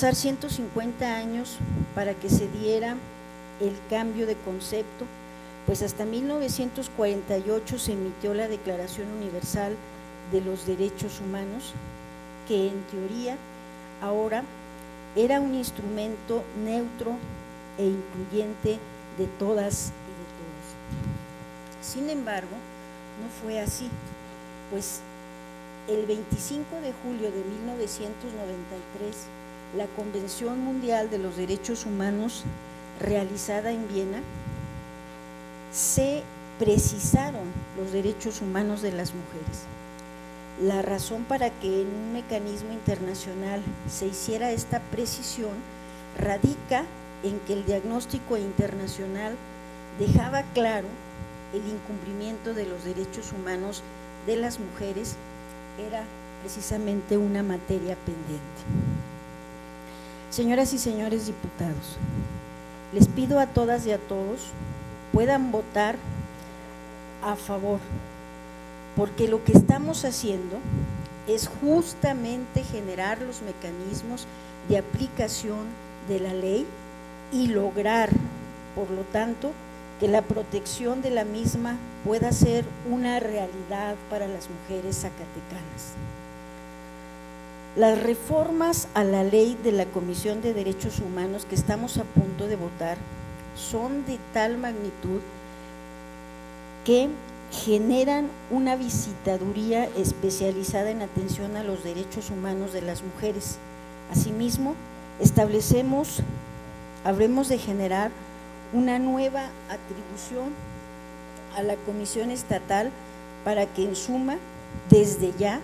pasar 150 años para que se diera el cambio de concepto, pues hasta 1948 se emitió la Declaración Universal de los Derechos Humanos, que en teoría ahora era un instrumento neutro e incluyente de todas y de todos. Sin embargo, no fue así, pues el 25 de julio de 1993, la Convención Mundial de los Derechos Humanos, realizada en Viena, se precisaron los derechos humanos de las mujeres. La razón para que en un mecanismo internacional se hiciera esta precisión radica en que el diagnóstico internacional dejaba claro el incumplimiento de los derechos humanos de las mujeres era precisamente una materia pendiente. Señoras y señores diputados, les pido a todas y a todos puedan votar a favor, porque lo que estamos haciendo es justamente generar los mecanismos de aplicación de la ley y lograr, por lo tanto, que la protección de la misma pueda ser una realidad para las mujeres zacatecanas. Las reformas a la ley de la Comisión de Derechos Humanos que estamos a punto de votar son de tal magnitud que generan una visitaduría especializada en atención a los derechos humanos de las mujeres. Asimismo, habremos de generar una nueva atribución a la Comisión Estatal para que en suma, desde ya,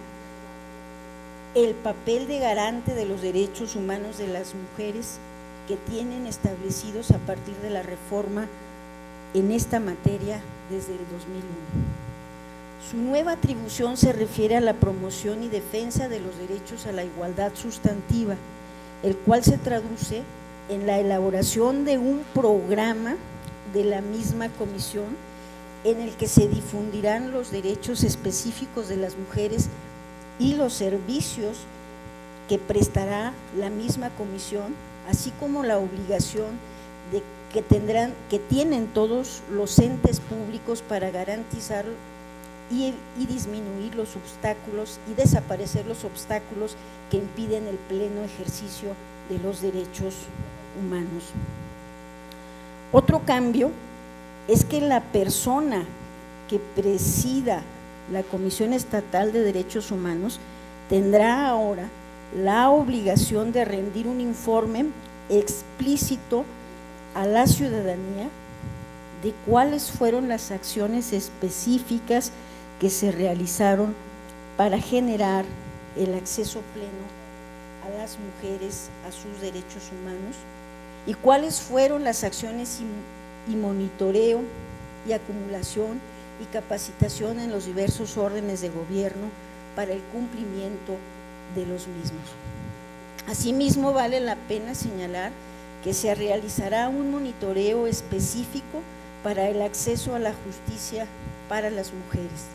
el papel de garante de los derechos humanos de las mujeres que tienen establecidos a partir de la reforma en esta materia desde el 2001. Su nueva atribución se refiere a la promoción y defensa de los derechos a la igualdad sustantiva, el cual se traduce en la elaboración de un programa de la misma comisión en el que se difundirán los derechos específicos de las mujeres y los servicios que prestará la misma comisión, así como la obligación que tienen todos los entes públicos para garantizar y disminuir los obstáculos y desaparecer los obstáculos que impiden el pleno ejercicio de los derechos humanos. Otro cambio es que la persona que presida la Comisión Estatal de Derechos Humanos tendrá ahora la obligación de rendir un informe explícito a la ciudadanía de cuáles fueron las acciones específicas que se realizaron para generar el acceso pleno a las mujeres a sus derechos humanos y cuáles fueron las acciones y monitoreo y acumulación y capacitación en los diversos órdenes de gobierno para el cumplimiento de los mismos. Asimismo, vale la pena señalar que se realizará un monitoreo específico para el acceso a la justicia para las mujeres.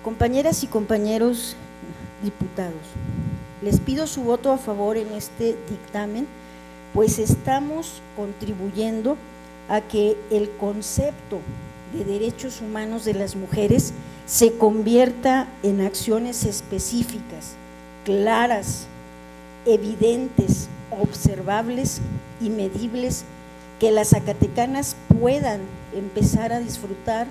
Compañeras y compañeros diputados, les pido su voto a favor en este dictamen, pues estamos contribuyendo a que el concepto de derechos humanos de las mujeres se convierta en acciones específicas, claras, evidentes, observables y medibles que las zacatecanas puedan empezar a disfrutar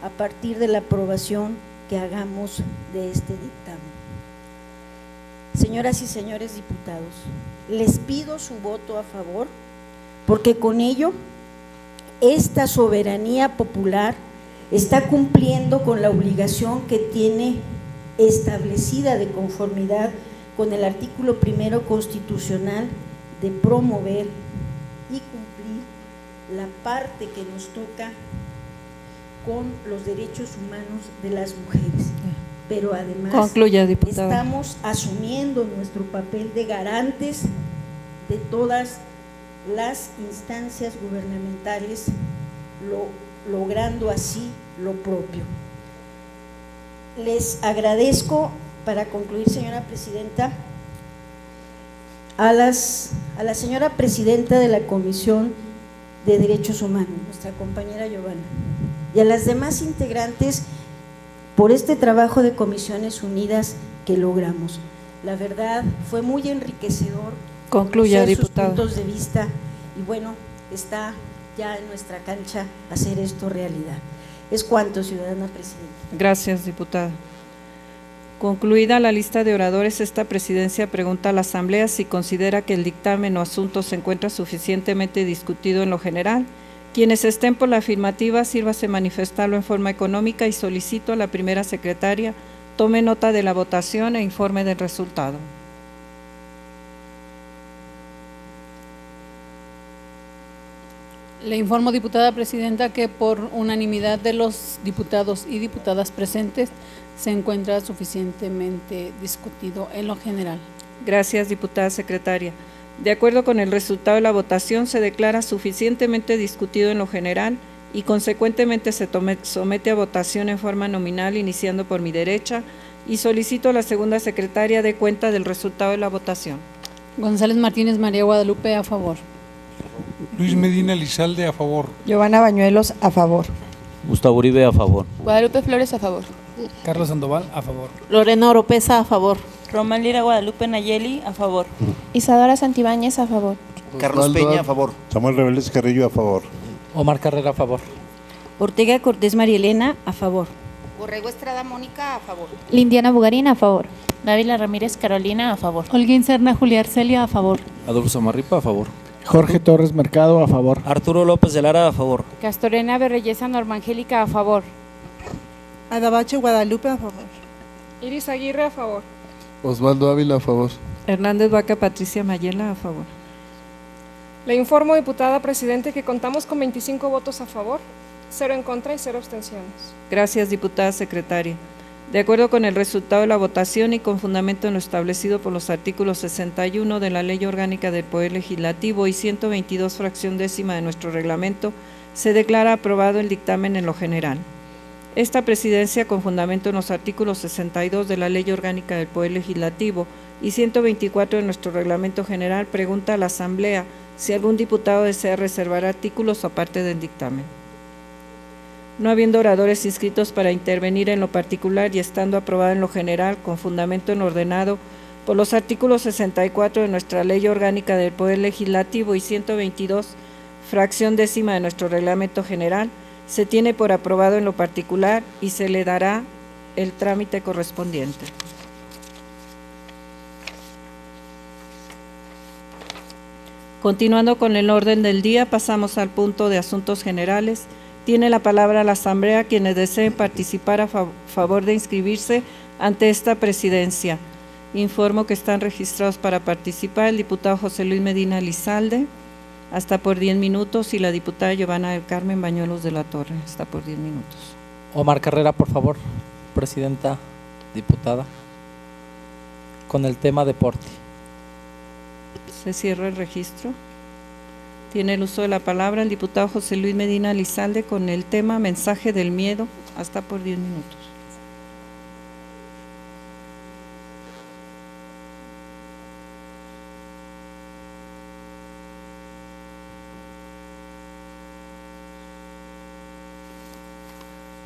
a partir de la aprobación que hagamos de este dictamen. Señoras y señores diputados, les pido su voto a favor porque con ello esta soberanía popular está cumpliendo con la obligación que tiene establecida de conformidad con el artículo 1 constitucional de promover y cumplir la parte que nos toca con los derechos humanos de las mujeres. Pero además concluya, diputada. Estamos asumiendo nuestro papel de garantes de todas las instancias gubernamentales, logrando así lo propio. Les agradezco, para concluir, señora presidenta, a la señora presidenta de la Comisión de Derechos Humanos, nuestra compañera Giovanna, y a las demás integrantes por este trabajo de Comisiones Unidas que logramos. La verdad fue muy enriquecedor. Concluya, sus diputada. puntos de vista, y bueno, está ya en nuestra cancha hacer esto realidad. Es cuanto, ciudadana presidenta. Gracias, diputada. Concluida la lista de oradores, esta presidencia pregunta a la Asamblea si considera que el dictamen o asunto se encuentra suficientemente discutido en lo general. Quienes estén por la afirmativa, sírvase manifestarlo en forma económica y solicito a la primera secretaria tome nota de la votación e informe del resultado. Le informo, diputada presidenta, que por unanimidad de los diputados y diputadas presentes se encuentra suficientemente discutido en lo general. Gracias, diputada secretaria. De acuerdo con el resultado de la votación, se declara suficientemente discutido en lo general y consecuentemente se somete a votación en forma nominal, iniciando por mi derecha, y solicito a la segunda secretaria dé cuenta del resultado de la votación. González Martínez María Guadalupe, a favor. Luis Medina Lizalde, a favor. Giovanna Bañuelos, a favor. Gustavo Uribe, a favor. Guadalupe Flores, a favor. Carlos Sandoval, a favor. Lorena Oropesa, a favor. Román Lira Guadalupe Nayeli, a favor. Isadora Santibáñez, a favor. Carlos Peña, a favor. Samuel Reveles Carrillo, a favor. Omar Carrera, a favor. Ortega Cortés María Elena, a favor. Borrego Estrada Mónica, a favor. Lindiana Bugarín, a favor. Dávila Ramírez Carolina, a favor. Holguín Serna Julia Arcelia, a favor. Adolfo Samarripa, a favor. Jorge Torres Mercado, a favor. Arturo López de Lara, a favor. Castorena Berreyesa Norma Angélica, a favor. Adabache Guadalupe, a favor. Iris Aguirre, a favor. Osvaldo Ávila, a favor. Hernández Vaca Patricia Mayela, a favor. Le informo, diputada presidente, que contamos con 25 votos a favor, 0 en contra y 0 abstenciones. Gracias, diputada secretaria. De acuerdo con el resultado de la votación y con fundamento en lo establecido por los artículos 61 de la Ley Orgánica del Poder Legislativo y 122 fracción décima de nuestro reglamento, se declara aprobado el dictamen en lo general. Esta presidencia, con fundamento en los artículos 62 de la Ley Orgánica del Poder Legislativo y 124 de nuestro reglamento general, pregunta a la Asamblea si algún diputado desea reservar artículos aparte del dictamen. No habiendo oradores inscritos para intervenir en lo particular y estando aprobado en lo general, con fundamento en lo ordenado por los artículos 64 de nuestra Ley Orgánica del Poder Legislativo y 122, fracción décima de nuestro reglamento general, se tiene por aprobado en lo particular y se le dará el trámite correspondiente. Continuando con el orden del día, pasamos al punto de asuntos generales. Tiene la palabra la Asamblea quienes deseen participar a favor de inscribirse ante esta presidencia. Informo que están registrados para participar el diputado José Luis Medina Lizalde, hasta por 10 minutos, y la diputada Giovanna del Carmen Bañuelos de la Torre, hasta por 10 minutos. Omar Carrera, por favor, presidenta, diputada, con el tema deporte. Se cierra el registro. Tiene el uso de la palabra el diputado José Luis Medina Lizalde con el tema mensaje del miedo, hasta por 10 minutos.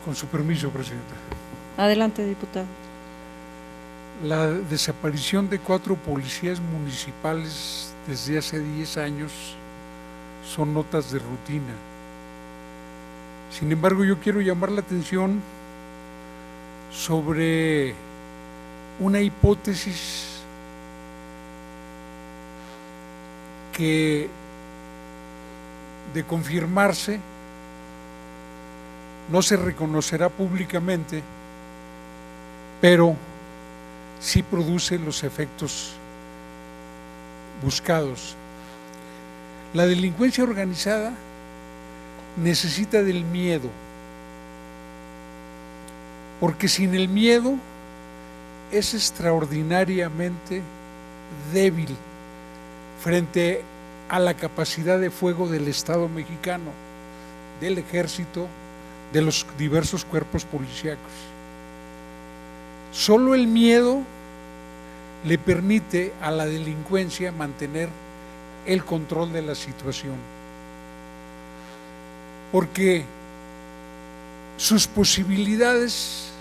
Con su permiso, presidenta. Adelante, diputado. La desaparición de 4 policías municipales desde hace 10 años son notas de rutina. Sin embargo, yo quiero llamar la atención sobre una hipótesis que, de confirmarse, no se reconocerá públicamente, pero sí produce los efectos buscados. La delincuencia organizada necesita del miedo, porque sin el miedo es extraordinariamente débil frente a la capacidad de fuego del Estado mexicano, del Ejército, de los diversos cuerpos policíacos. Solo el miedo le permite a la delincuencia mantener el control de la situación. Porque sus posibilidades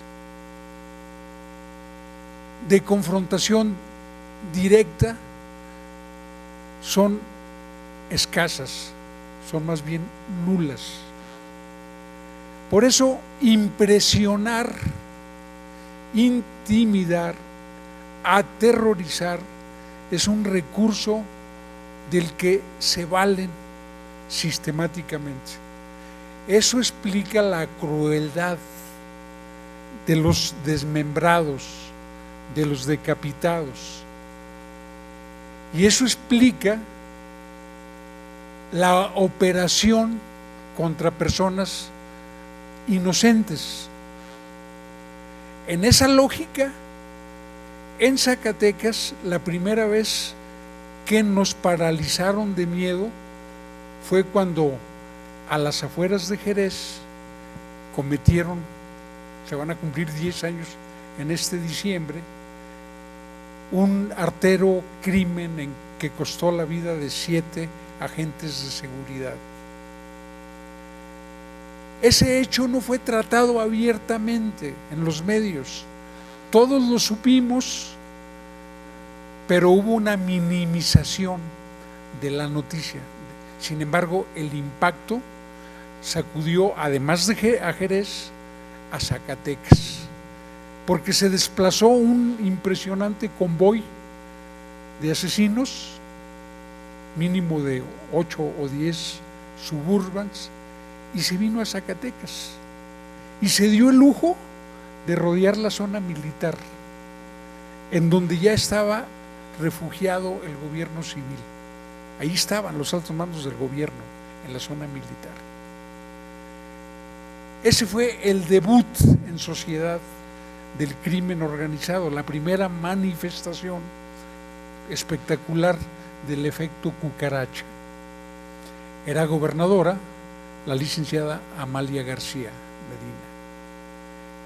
de confrontación directa son escasas, son más bien nulas. Por eso, impresionar, intimidar, aterrorizar es un recurso del que se valen sistemáticamente. Eso explica la crueldad de los desmembrados, de los decapitados. Y eso explica la operación contra personas inocentes. En esa lógica, en Zacatecas, la primera vez que nos paralizaron de miedo fue cuando a las afueras de Jerez cometieron, se van a cumplir 10 años en este diciembre, un artero crimen en que costó la vida de 7 agentes de seguridad. Ese hecho no fue tratado abiertamente en los medios. Todos lo supimos, pero hubo una minimización de la noticia. Sin embargo, el impacto sacudió, además de a Jerez, a Zacatecas, porque se desplazó un impresionante convoy de asesinos, mínimo de 8 o 10 suburbans, y se vino a Zacatecas y se dio el lujo de rodear la zona militar, en donde ya estaba refugiado el gobierno civil. Ahí estaban los altos mandos del gobierno, en la zona militar. Ese fue el debut en sociedad del crimen organizado, la primera manifestación espectacular del efecto cucaracha. Era gobernadora la licenciada Amalia García Medina.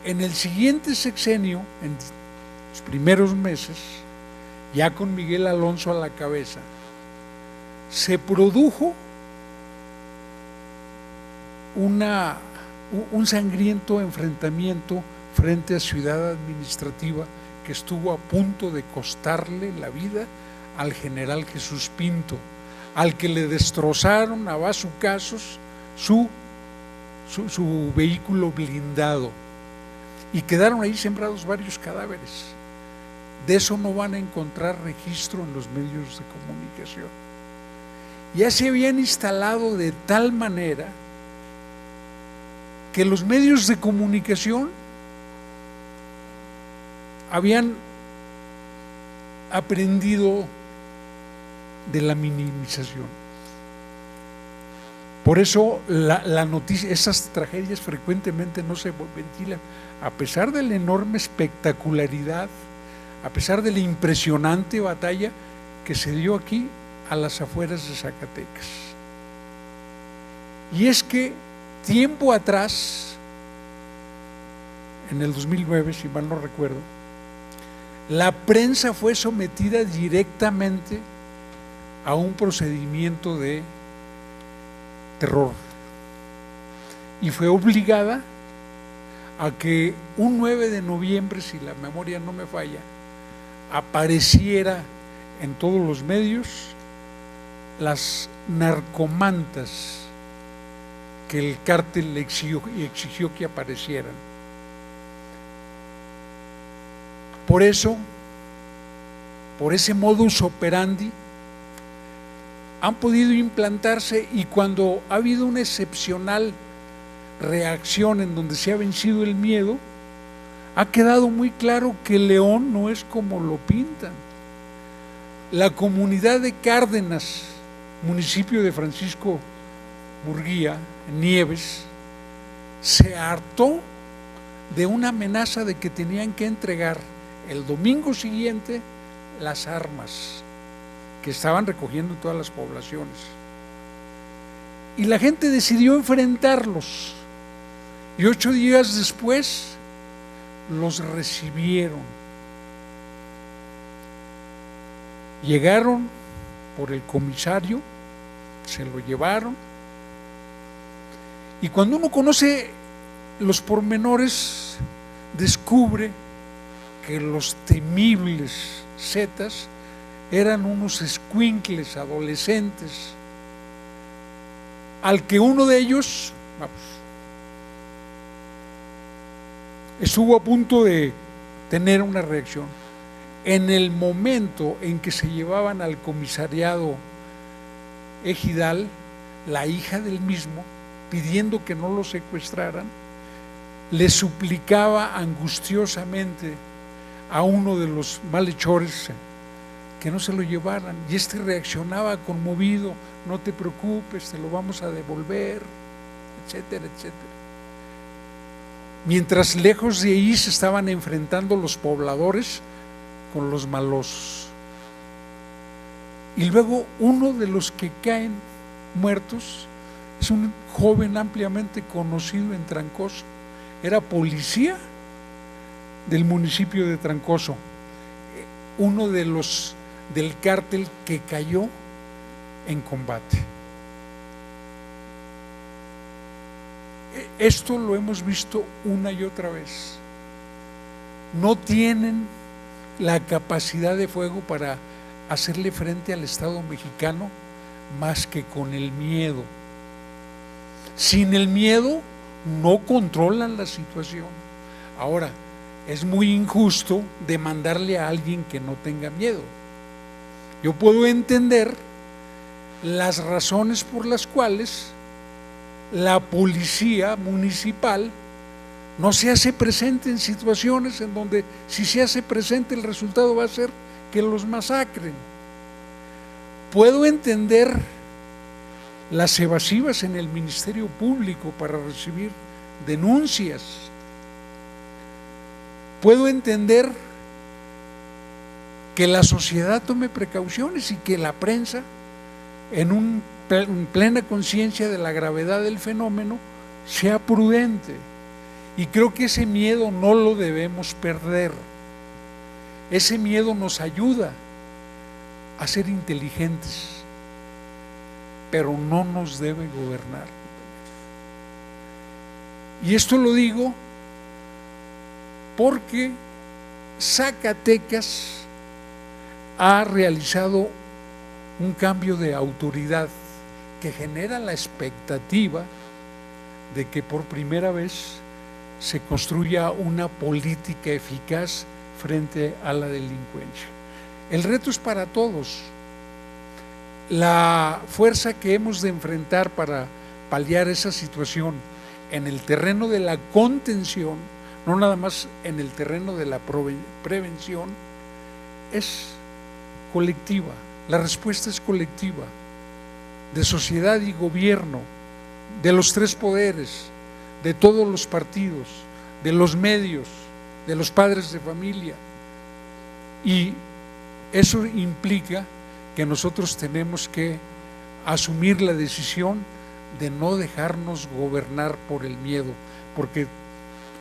En el siguiente sexenio, en los primeros meses, ya con Miguel Alonso a la cabeza, se produjo un sangriento enfrentamiento frente a Ciudad Administrativa que estuvo a punto de costarle la vida al general Jesús Pinto, al que le destrozaron a bazucazos su vehículo blindado y quedaron ahí sembrados varios cadáveres. De eso no van a encontrar registro en los medios de comunicación. Ya se habían instalado de tal manera que los medios de comunicación habían aprendido de la minimización. Por eso la noticia, esas tragedias frecuentemente no se ventilan, a pesar de la enorme espectacularidad, a pesar de la impresionante batalla que se dio aquí a las afueras de Zacatecas. Y es que tiempo atrás, en el 2009, si mal no recuerdo, la prensa fue sometida directamente a un procedimiento de terror y fue obligada a que un 9 de noviembre, si la memoria no me falla, apareciera en todos los medios las narcomantas que el cártel exigió que aparecieran. Por eso, por ese modus operandi, han podido implantarse, y cuando ha habido una excepcional reacción en donde se ha vencido el miedo, ha quedado muy claro que León no es como lo pintan. La comunidad de Cárdenas, municipio de Francisco Murguía, Nieves, se hartó de una amenaza de que tenían que entregar el domingo siguiente las armas que estaban recogiendo en todas las poblaciones. Y la gente decidió enfrentarlos, y 8 días después los recibieron. Llegaron por el comisario, se lo llevaron, y cuando uno conoce los pormenores, descubre que los temibles zetas eran unos escuincles adolescentes, al que uno de ellos, estuvo a punto de tener una reacción. En el momento en que se llevaban al comisariado ejidal, la hija del mismo, pidiendo que no lo secuestraran, le suplicaba angustiosamente a uno de los malhechores que no se lo llevaran, y este reaccionaba conmovido: no te preocupes, te lo vamos a devolver, etcétera, etcétera. Mientras lejos de ahí se estaban enfrentando los pobladores con los malosos. Y luego uno de los que caen muertos es un joven ampliamente conocido en Trancoso, era policía del municipio de Trancoso, uno de los del cártel que cayó en combate. Esto lo hemos visto una y otra vez. No tienen la capacidad de fuego para hacerle frente al Estado mexicano más que con el miedo. Sin el miedo no controlan la situación. Ahora, es muy injusto demandarle a alguien que no tenga miedo. Yo puedo entender las razones por las cuales la policía municipal no se hace presente en situaciones en donde, si se hace presente, el resultado va a ser que los masacren. Puedo entender las evasivas en el Ministerio Público para recibir denuncias. Puedo entender que la sociedad tome precauciones y que la prensa, en plena conciencia de la gravedad del fenómeno, sea prudente. Y creo que ese miedo no lo debemos perder. Ese miedo nos ayuda a ser inteligentes, pero no nos debe gobernar. Y esto lo digo porque Zacatecas ha realizado un cambio de autoridad que genera la expectativa de que por primera vez se construya una política eficaz frente a la delincuencia. El reto es para todos. La fuerza que hemos de enfrentar para paliar esa situación en el terreno de la contención, no nada más en el terreno de la prevención, es colectiva. La respuesta es colectiva, de sociedad y gobierno, de los tres poderes, de todos los partidos, de los medios, de los padres de familia. Y eso implica que nosotros tenemos que asumir la decisión de no dejarnos gobernar por el miedo, porque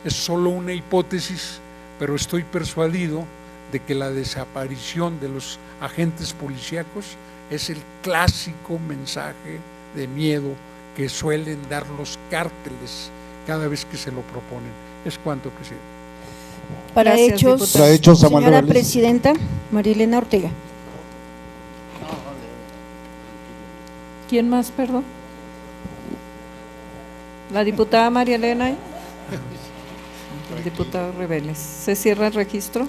es solo una hipótesis, pero estoy persuadido de que la desaparición de los agentes policíacos es el clásico mensaje de miedo que suelen dar los cárteles cada vez que se lo proponen. Es cuanto, presidente. Para Gracias, hechos, diputado. Para hechos, Samuel señora Reveles. presidenta, María Elena Ortega. ¿Quién más, perdón? La diputada María Elena. El diputado Reveles. Se cierra el registro.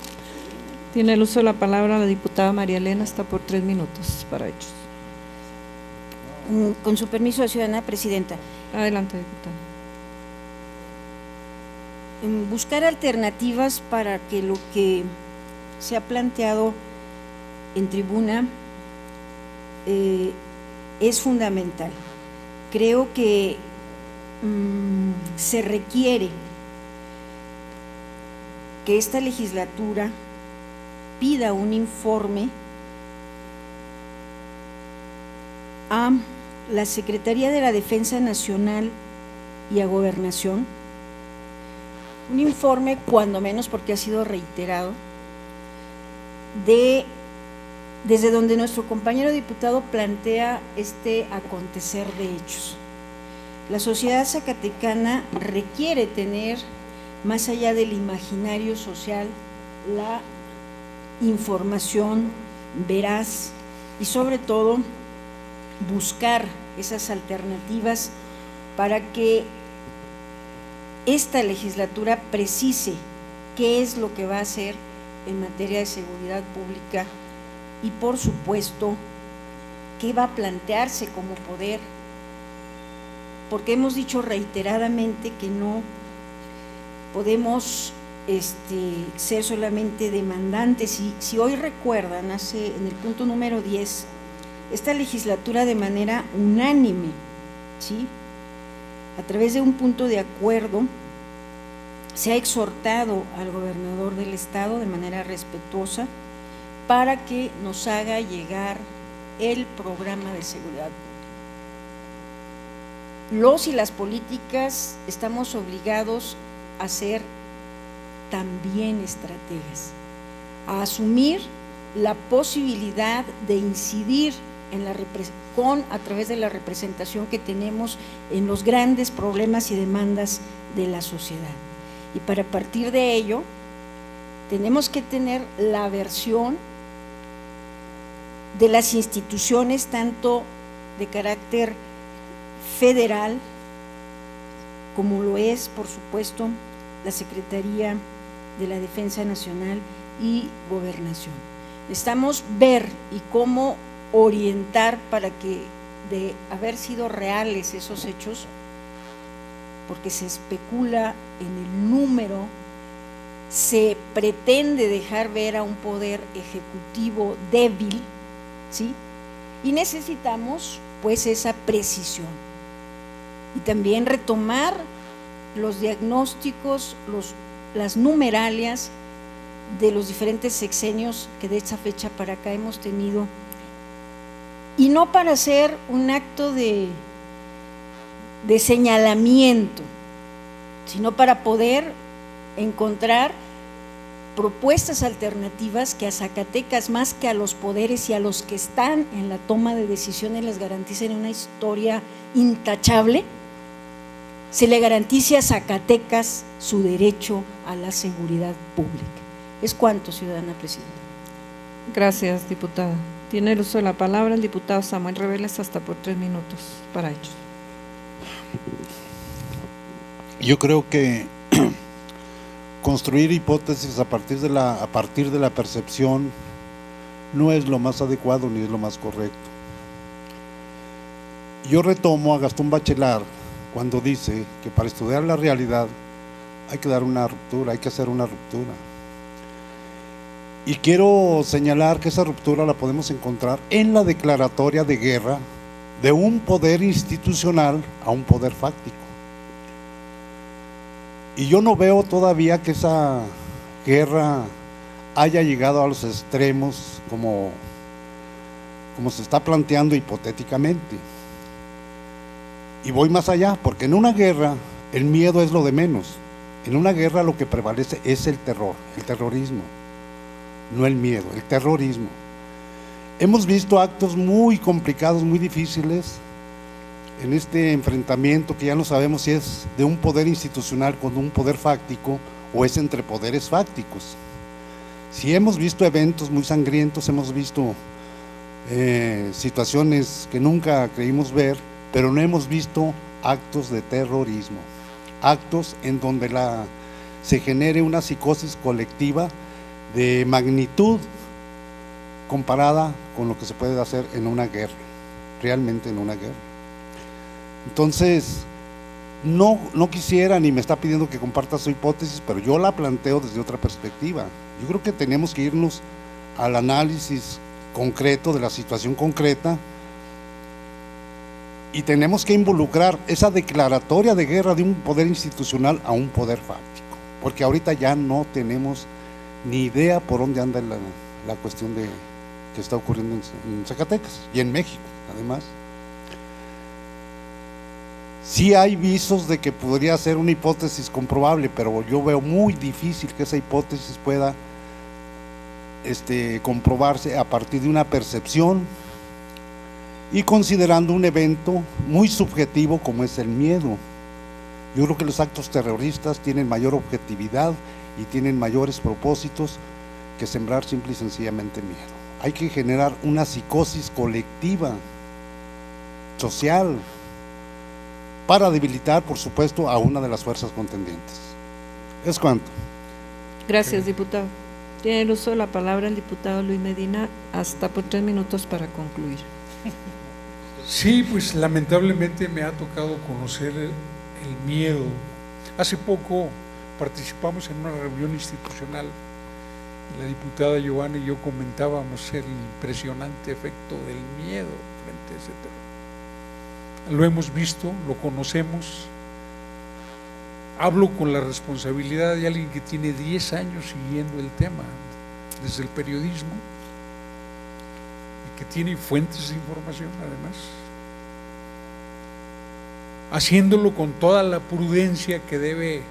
Tiene el uso de la palabra la diputada María Elena, está por 3 minutos para hechos. Con su permiso, ciudadana presidenta. Adelante, diputada. Buscar alternativas para que lo que se ha planteado en tribuna es fundamental. Creo que se requiere que esta legislatura pida un informe a la Secretaría de la Defensa Nacional y a Gobernación, un informe, cuando menos porque ha sido reiterado, de desde donde nuestro compañero diputado plantea este acontecer de hechos. La sociedad zacatecana requiere tener, más allá del imaginario social, la información veraz y sobre todo buscar esas alternativas para que esta legislatura precise qué es lo que va a hacer en materia de seguridad pública y, por supuesto, qué va a plantearse como poder, porque hemos dicho reiteradamente que no podemos ser solamente demandantes. Y si hoy recuerdan, en el punto número 10, esta legislatura de manera unánime, ¿sí?, a través de un punto de acuerdo, se ha exhortado al gobernador del estado de manera respetuosa para que nos haga llegar el programa de seguridad pública. Los y las políticas estamos obligados a ser también estrategas, a asumir la posibilidad de incidir en a través de la representación que tenemos en los grandes problemas y demandas de la sociedad. Y para partir de ello, tenemos que tener la versión de las instituciones, tanto de carácter federal, como lo es, por supuesto, la Secretaría de la Defensa Nacional y Gobernación. Necesitamos ver y cómo orientar para que, de haber sido reales esos hechos, porque se especula en el número, se pretende dejar ver a un poder ejecutivo débil, ¿sí?, y necesitamos pues esa precisión y también retomar los diagnósticos, las numeralias de los diferentes sexenios que de esa fecha para acá hemos tenido, y no para hacer un acto de señalamiento, sino para poder encontrar propuestas alternativas que a Zacatecas, más que a los poderes y a los que están en la toma de decisiones, les garanticen una historia intachable, se le garantice a Zacatecas su derecho a la seguridad pública. Es cuanto, ciudadana presidenta. Gracias, diputada. Tiene el uso de la palabra el diputado Samuel Reveles, hasta por 3 minutos para ellos. Yo creo que construir hipótesis a partir de la percepción no es lo más adecuado ni es lo más correcto. Yo retomo a Gastón Bachelard cuando dice que para estudiar la realidad hay que dar una ruptura, hay que hacer una ruptura. Y quiero señalar que esa ruptura la podemos encontrar en la declaratoria de guerra de un poder institucional a un poder fáctico. Y yo no veo todavía que esa guerra haya llegado a los extremos como se está planteando hipotéticamente. Y voy más allá, porque en una guerra el miedo es lo de menos. En una guerra lo que prevalece es el terror, el terrorismo. No el miedo, el terrorismo. Hemos visto actos muy complicados, muy difíciles en este enfrentamiento que ya no sabemos si es de un poder institucional con un poder fáctico o es entre poderes fácticos. Sí hemos visto eventos muy sangrientos, hemos visto situaciones que nunca creímos ver, pero no hemos visto actos de terrorismo, actos en donde se genere una psicosis colectiva de magnitud comparada con lo que se puede hacer en una guerra, realmente en una guerra. Entonces, no quisiera ni me está pidiendo que comparta su hipótesis, pero yo la planteo desde otra perspectiva. Yo creo que tenemos que irnos al análisis concreto de la situación concreta y tenemos que involucrar esa declaratoria de guerra de un poder institucional a un poder fáctico, porque ahorita ya no tenemos ni idea por dónde anda la cuestión que está ocurriendo en Zacatecas y en México, además. Sí hay visos de que podría ser una hipótesis comprobable, pero yo veo muy difícil que esa hipótesis pueda comprobarse a partir de una percepción y considerando un evento muy subjetivo como es el miedo. Yo creo que los actos terroristas tienen mayor objetividad y tienen mayores propósitos que sembrar simple y sencillamente miedo. Hay que generar una psicosis colectiva, social, para debilitar, por supuesto, a una de las fuerzas contendientes. Es cuanto. Gracias, diputado. Tiene el uso de la palabra el diputado Luis Medina, hasta por 3 minutos para concluir. Sí, pues lamentablemente me ha tocado conocer el miedo. Hace poco participamos en una reunión institucional. La diputada Giovanna y yo comentábamos el impresionante efecto del miedo frente a ese tema. Lo hemos visto, lo conocemos. Hablo con la responsabilidad de alguien que tiene 10 años siguiendo el tema desde el periodismo y que tiene fuentes de información además, haciéndolo con toda la prudencia que debe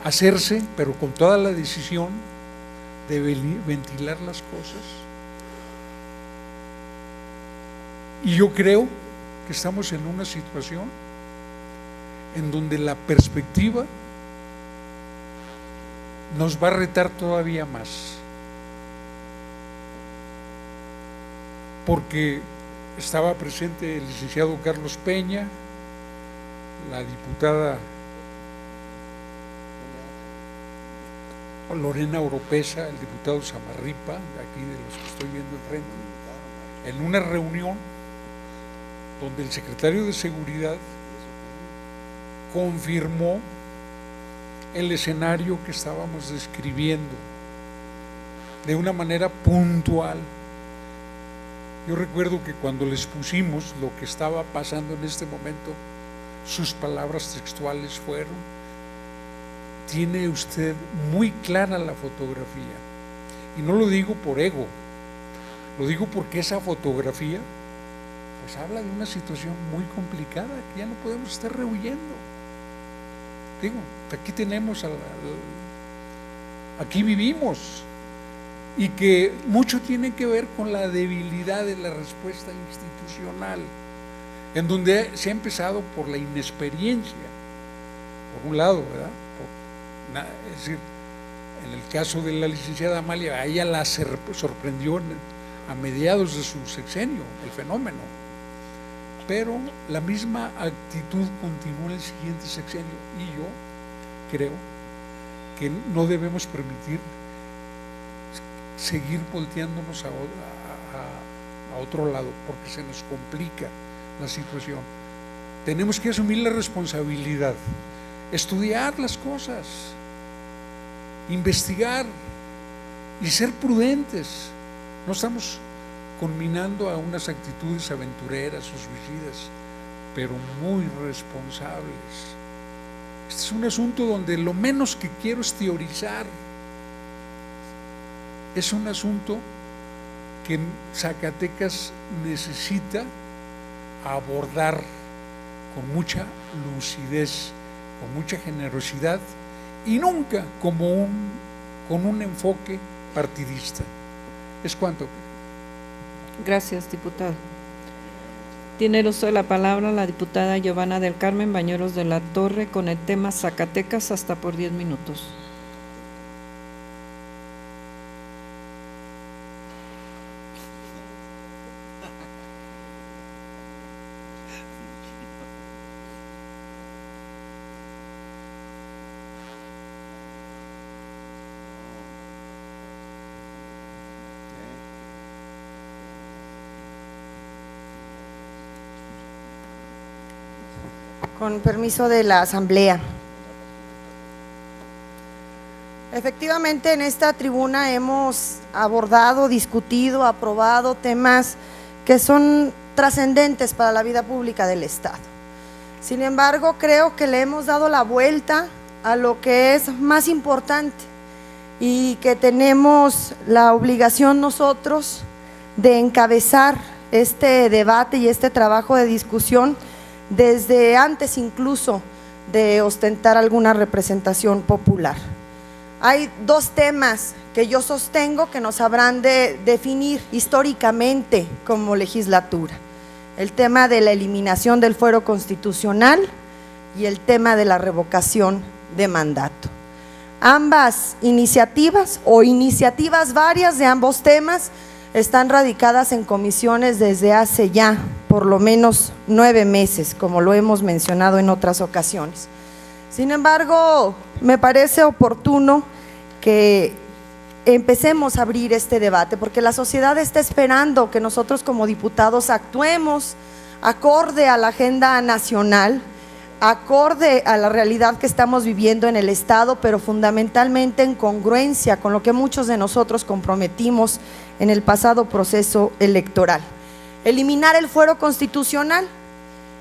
hacerse, pero con toda la decisión de ventilar las cosas. Y yo creo que estamos en una situación en donde la perspectiva nos va a retar todavía más, porque estaba presente el licenciado Carlos Peña, la diputada Lorena Oropesa, el diputado Samarripa, de aquí de los que estoy viendo enfrente, en una reunión donde el secretario de Seguridad confirmó el escenario que estábamos describiendo de una manera puntual. Yo recuerdo que cuando les pusimos lo que estaba pasando en este momento, sus palabras textuales fueron: tiene usted muy clara la fotografía. Y no lo digo por ego, lo digo porque esa fotografía pues habla de una situación muy complicada que ya no podemos estar rehuyendo. Digo, aquí tenemos aquí vivimos, y que mucho tiene que ver con la debilidad de la respuesta institucional, en donde se ha empezado por la inexperiencia, por un lado, ¿verdad? Es decir, en el caso de la licenciada Amalia, a ella la sorprendió a mediados de su sexenio el fenómeno, pero la misma actitud continúa en el siguiente sexenio, y yo creo que no debemos permitir seguir volteándonos a otro lado, porque se nos complica la situación. Tenemos que asumir la responsabilidad, estudiar las cosas, investigar y ser prudentes. No estamos conminando a unas actitudes aventureras o suicidas, pero muy responsables. Este es un asunto donde lo menos que quiero es teorizar. Es un asunto que Zacatecas necesita abordar con mucha lucidez, con mucha generosidad, y nunca con un enfoque partidista. Es cuanto. Gracias, diputado. Tiene el uso de la palabra la diputada Giovanna del Carmen Bañuelos de la Torre con el tema Zacatecas, hasta por 10 minutos. Con permiso de la Asamblea. Efectivamente, en esta tribuna hemos abordado, discutido, aprobado temas que son trascendentes para la vida pública del Estado. Sin embargo, creo que le hemos dado la vuelta a lo que es más importante y que tenemos la obligación nosotros de encabezar este debate y este trabajo de discusión desde antes incluso de ostentar alguna representación popular. Hay dos temas que yo sostengo que nos habrán de definir históricamente como legislatura. El tema de la eliminación del fuero constitucional y el tema de la revocación de mandato. Ambas iniciativas o iniciativas varias de ambos temas están radicadas en comisiones desde hace ya por lo menos 9 meses, como lo hemos mencionado en otras ocasiones. Sin embargo, me parece oportuno que empecemos a abrir este debate, porque la sociedad está esperando que nosotros como diputados actuemos acorde a la agenda nacional, acorde a la realidad que estamos viviendo en el Estado, pero fundamentalmente en congruencia con lo que muchos de nosotros comprometimos en el pasado proceso electoral. Eliminar el fuero constitucional,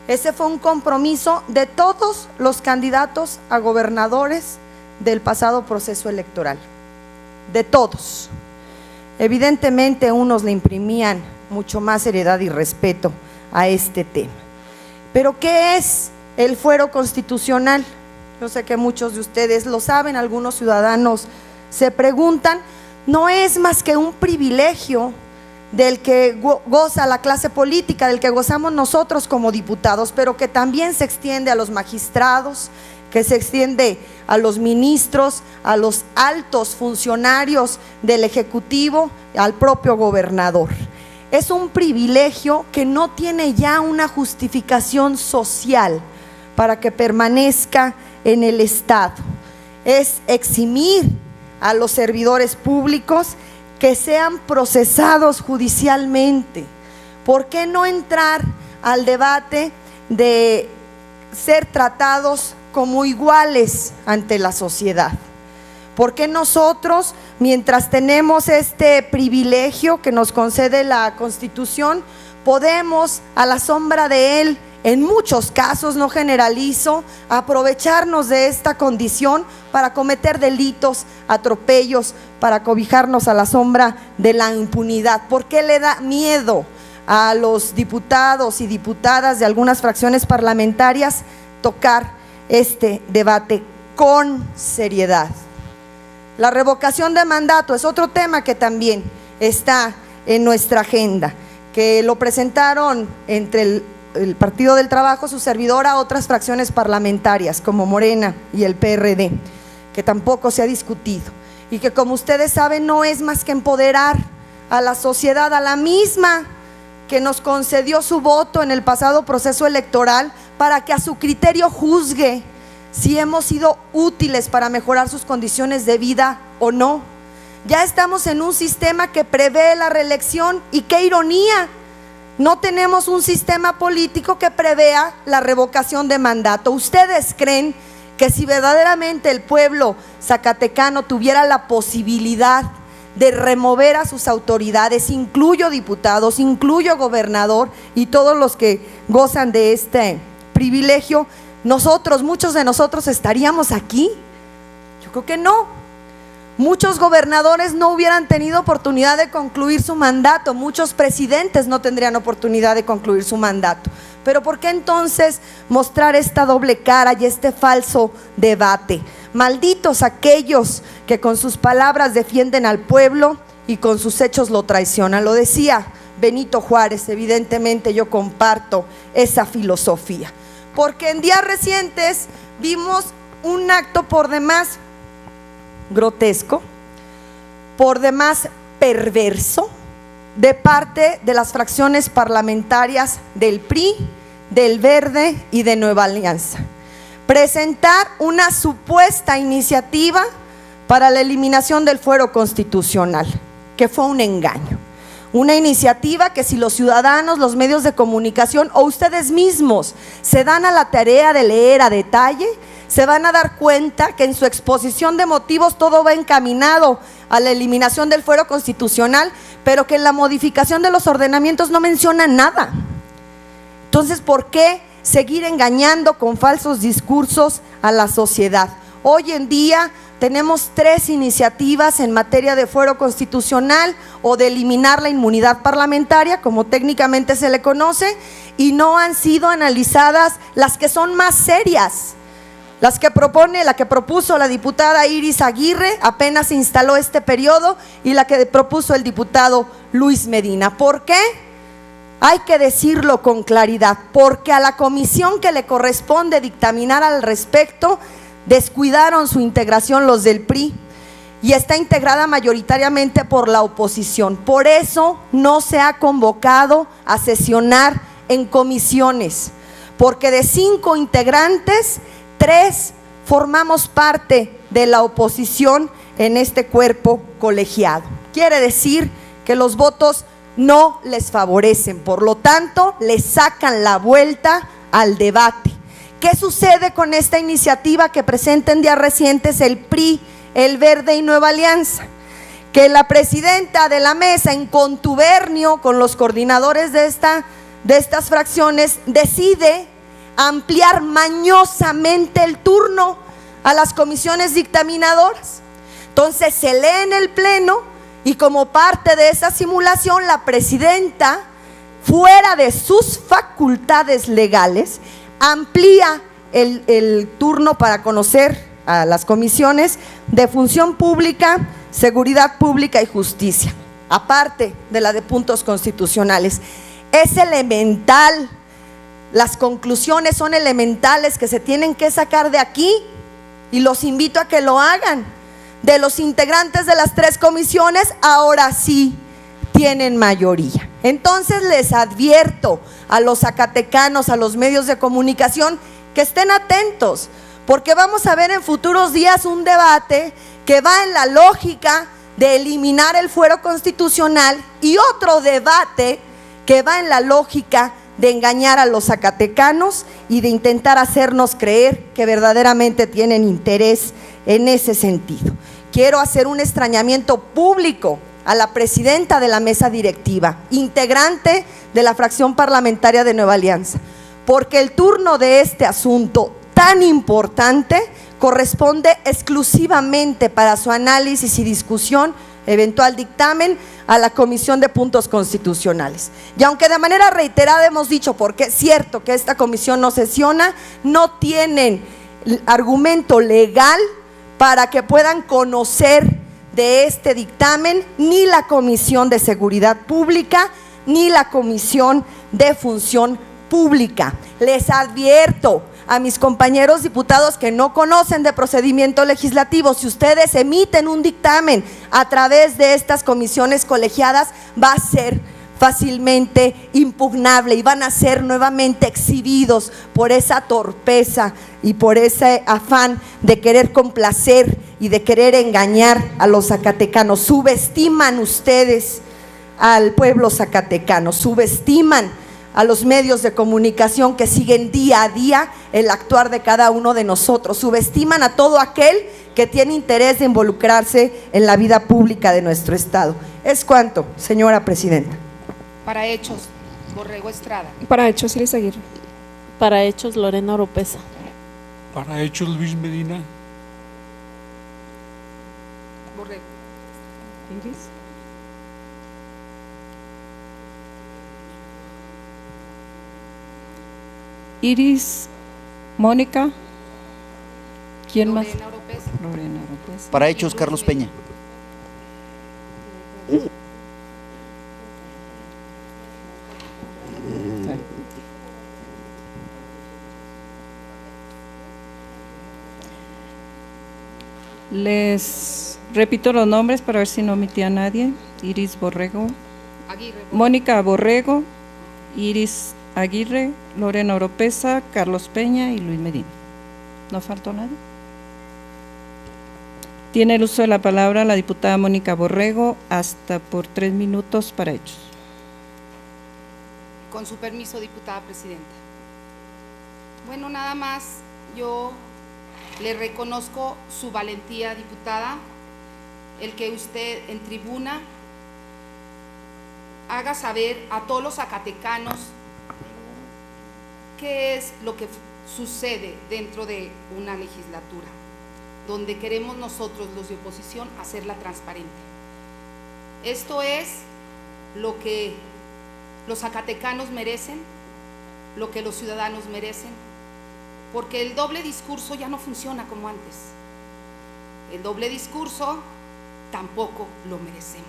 ese fue un compromiso de todos los candidatos a gobernadores del pasado proceso electoral, de todos. Evidentemente unos le imprimían mucho más seriedad y respeto a este tema. Pero ¿qué es el fuero constitucional? Yo sé que muchos de ustedes lo saben, algunos ciudadanos se preguntan. No es más que un privilegio del que goza la clase política, del que gozamos nosotros como diputados, pero que también se extiende a los magistrados, que se extiende a los ministros, a los altos funcionarios del Ejecutivo, al propio gobernador. Es un privilegio que no tiene ya una justificación social para que permanezca en el Estado. Es eximir a los servidores públicos que sean procesados judicialmente. ¿Por qué no entrar al debate de ser tratados como iguales ante la sociedad? ¿Por qué nosotros, mientras tenemos este privilegio que nos concede la Constitución, podemos, a la sombra de él, en muchos casos, no generalizo, aprovecharnos de esta condición para cometer delitos, atropellos, para cobijarnos a la sombra de la impunidad? ¿Por qué le da miedo a los diputados y diputadas de algunas fracciones parlamentarias tocar este debate con seriedad? La revocación de mandato es otro tema que también está en nuestra agenda, que lo presentaron entre el Partido del Trabajo, su servidora, otras fracciones parlamentarias como Morena y el PRD, que tampoco se ha discutido, y que, como ustedes saben, no es más que empoderar a la sociedad, a la misma que nos concedió su voto en el pasado proceso electoral, para que a su criterio juzgue si hemos sido útiles para mejorar sus condiciones de vida o no. Ya estamos en un sistema que prevé la reelección, y qué ironía, no tenemos un sistema político que prevea la revocación de mandato. ¿Ustedes creen que si verdaderamente el pueblo zacatecano tuviera la posibilidad de remover a sus autoridades, incluyo diputados, incluyo gobernador y todos los que gozan de este privilegio, muchos de nosotros estaríamos aquí? Yo creo que no. Muchos gobernadores no hubieran tenido oportunidad de concluir su mandato, muchos presidentes no tendrían oportunidad de concluir su mandato. Pero ¿por qué entonces mostrar esta doble cara y este falso debate? Malditos aquellos que con sus palabras defienden al pueblo y con sus hechos lo traicionan. Lo decía Benito Juárez, evidentemente yo comparto esa filosofía, porque en días recientes vimos un acto por demás grotesco, por demás perverso, de parte de las fracciones parlamentarias del PRI, del Verde y de Nueva Alianza. Presentar una supuesta iniciativa para la eliminación del fuero constitucional, que fue un engaño. Una iniciativa que, si los ciudadanos, los medios de comunicación o ustedes mismos se dan a la tarea de leer a detalle, se van a dar cuenta que en su exposición de motivos todo va encaminado a la eliminación del fuero constitucional, pero que en la modificación de los ordenamientos no menciona nada. Entonces, ¿por qué seguir engañando con falsos discursos a la sociedad? Hoy en día tenemos 3 iniciativas en materia de fuero constitucional o de eliminar la inmunidad parlamentaria, como técnicamente se le conoce, y no han sido analizadas las que son más serias, la que propuso la diputada Iris Aguirre, apenas se instaló este periodo, y la que propuso el diputado Luis Medina. ¿Por qué? Hay que decirlo con claridad, porque a la comisión que le corresponde dictaminar al respecto, descuidaron su integración los del PRI, y está integrada mayoritariamente por la oposición. Por eso no se ha convocado a sesionar en comisiones, porque de 5 integrantes, 3 formamos parte de la oposición en este cuerpo colegiado. Quiere decir que los votos no les favorecen, por lo tanto, les sacan la vuelta al debate. ¿Qué sucede con esta iniciativa que presenta en días recientes el PRI, el Verde y Nueva Alianza? Que la presidenta de la mesa, en contubernio con los coordinadores de estas fracciones, decide ampliar mañosamente el turno a las comisiones dictaminadoras. Entonces se lee en el pleno, y como parte de esa simulación, la presidenta, fuera de sus facultades legales, amplía el turno para conocer a las comisiones de Función Pública, Seguridad Pública y Justicia, aparte de la de puntos constitucionales. Es elemental, las conclusiones son elementales que se tienen que sacar de aquí, y los invito a que lo hagan. De los integrantes de las 3 comisiones, ahora sí tienen mayoría. Entonces les advierto a los zacatecanos, a los medios de comunicación, que estén atentos, porque vamos a ver en futuros días un debate que va en la lógica de eliminar el fuero constitucional, y otro debate que va en la lógica de engañar a los zacatecanos y de intentar hacernos creer que verdaderamente tienen interés en ese sentido. Quiero hacer un extrañamiento público a la presidenta de la mesa directiva, integrante de la fracción parlamentaria de Nueva Alianza, porque el turno de este asunto tan importante corresponde exclusivamente para su análisis y discusión, eventual dictamen, a la Comisión de Puntos Constitucionales. Y aunque de manera reiterada hemos dicho, porque es cierto que esta comisión no sesiona, no tienen argumento legal para que puedan conocer de este dictamen ni la Comisión de Seguridad Pública ni la Comisión de Función Pública. Les advierto a mis compañeros diputados que no conocen de procedimiento legislativo: si ustedes emiten un dictamen a través de estas comisiones colegiadas, va a ser fácilmente impugnable y van a ser nuevamente exhibidos por esa torpeza y por ese afán de querer complacer y de querer engañar a los zacatecanos. Subestiman ustedes al pueblo zacatecano, subestiman a los medios de comunicación que siguen día a día el actuar de cada uno de nosotros, subestiman a todo aquel que tiene interés de involucrarse en la vida pública de nuestro estado. Es cuanto, señora presidenta. Para hechos, Borrego Estrada. Para hechos, Iris Aguirre. Para hechos, Lorena Oropesa. Para hechos, Luis Medina. Borrego. Iris. Iris, Mónica. ¿Quién más? Lorena Oropesa. Lorena Oropesa. Para hechos, Carlos Peña. Les repito los nombres para ver si no omití a nadie. Iris Borrego, Aguirre. Mónica Borrego, Iris Aguirre, Lorena Oropesa, Carlos Peña y Luis Medina. ¿No faltó nadie? Tiene el uso de la palabra la diputada Mónica Borrego, hasta por 3 minutos para hechos. Con su permiso, diputada presidenta. Bueno, nada más yo le reconozco su valentía, diputada, el que usted en tribuna haga saber a todos los zacatecanos qué es lo que sucede dentro de una legislatura, donde queremos nosotros, los de oposición, hacerla transparente. Esto es lo que los zacatecanos merecen, lo que los ciudadanos merecen, porque el doble discurso ya no funciona como antes. El doble discurso tampoco lo merecemos.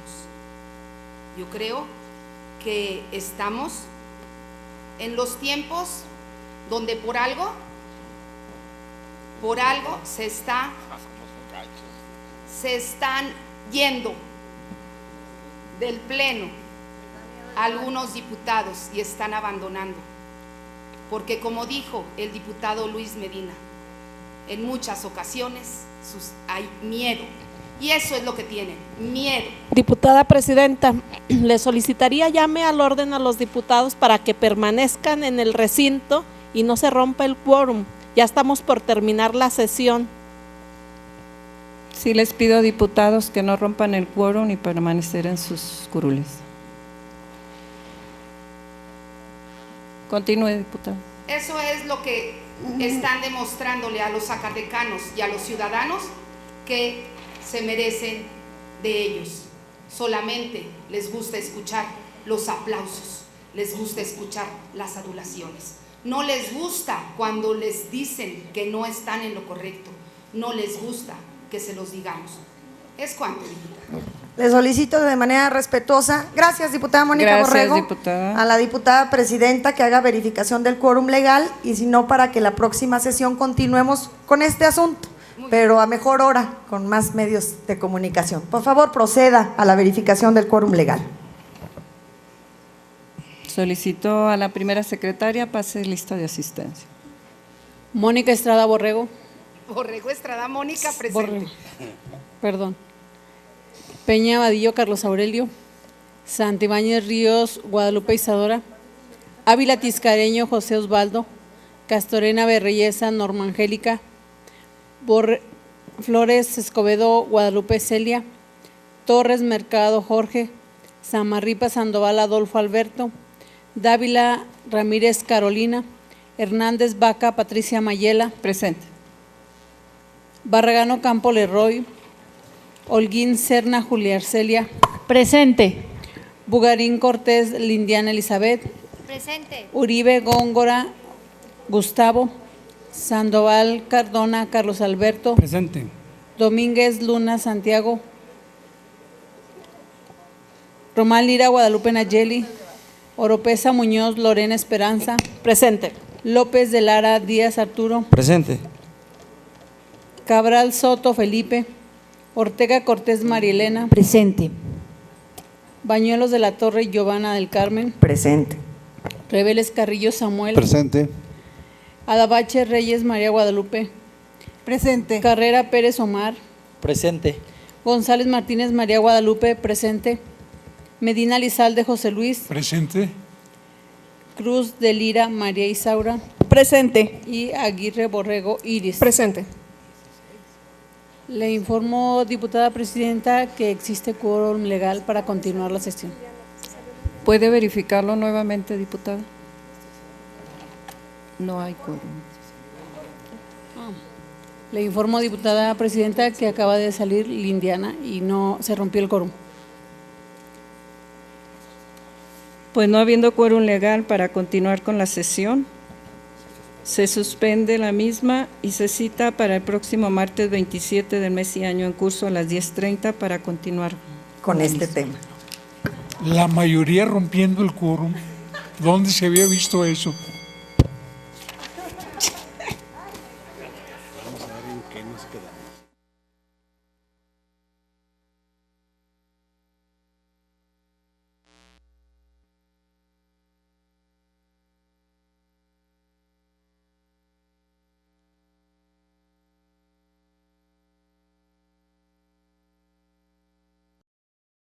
Yo creo que estamos en los tiempos donde por algo se están yendo del pleno algunos diputados y están abandonando, porque como dijo el diputado Luis Medina, en muchas ocasiones hay miedo, y eso es lo que tienen, miedo. Diputada presidenta, le solicitaría llame al orden a los diputados para que permanezcan en el recinto y no se rompa el quórum. Ya estamos por terminar la sesión. Sí les pido, diputados, que no rompan el quórum y permanecer en sus curules. Continúe, diputado. Eso es lo que están demostrándole a los zacatecanos y a los ciudadanos que se merecen de ellos. Solamente les gusta escuchar los aplausos, les gusta escuchar las adulaciones. No les gusta cuando les dicen que no están en lo correcto, no les gusta que se los digamos. Es cuanto, diputada. Le solicito de manera respetuosa, gracias diputada Mónica Borrego, diputada. a la diputada presidenta que haga verificación del quórum legal, y si no, para que la próxima sesión continuemos con este asunto, pero a mejor hora, con más medios de comunicación. Por favor, proceda a la verificación del quórum legal. Solicito a la primera secretaria pase lista de asistencia. Mónica Estrada Borrego. Borrego Estrada Mónica, presente. Perdón. Peña Vadillo Carlos Aurelio. Santibáñez Ríos Guadalupe Isadora. Ávila Tiscareño José Osvaldo. Castorena Berreyesa Norma Angélica. Flores Escobedo Guadalupe Celia. Torres Mercado Jorge. Samarripa Sandoval Adolfo Alberto. Dávila Ramírez Carolina. Hernández Vaca Patricia Mayela. Presente. Barragano Campo Leroy. Holguín Serna Julia Arcelia. Presente. Bugarín Cortés Lindiana Elizabeth. Presente. Uribe Góngora Gustavo. Sandoval Cardona Carlos Alberto. Presente. Domínguez Luna Santiago. Román Lira Guadalupe Nayeli. Oropesa Muñoz Lorena Esperanza. Presente. López de Lara Díaz Arturo. Presente. Cabral Soto Felipe. Ortega Cortés Marielena. Presente. Bañuelos de la Torre Giovanna del Carmen. Presente. Reveles Carrillo Samuel. Presente. Adabache Reyes María Guadalupe. Presente. Carrera Pérez Omar. Presente. González Martínez María Guadalupe. Presente. Medina Lizalde José Luis. Presente. Cruz de Lira María Isaura. Presente. Y Aguirre Borrego Iris. Presente. Le informo, diputada presidenta, que existe quórum legal para continuar la sesión. ¿Puede verificarlo nuevamente, diputada? No hay quórum. Le informo, diputada presidenta, que acaba de salir Lindiana y no se rompió el quórum. Pues no habiendo quórum legal para continuar con la sesión, se suspende la misma y se cita para el próximo martes 27 del mes y año en curso a las 10:30 para continuar con este tema. La mayoría rompiendo el quórum. ¿Dónde se había visto eso?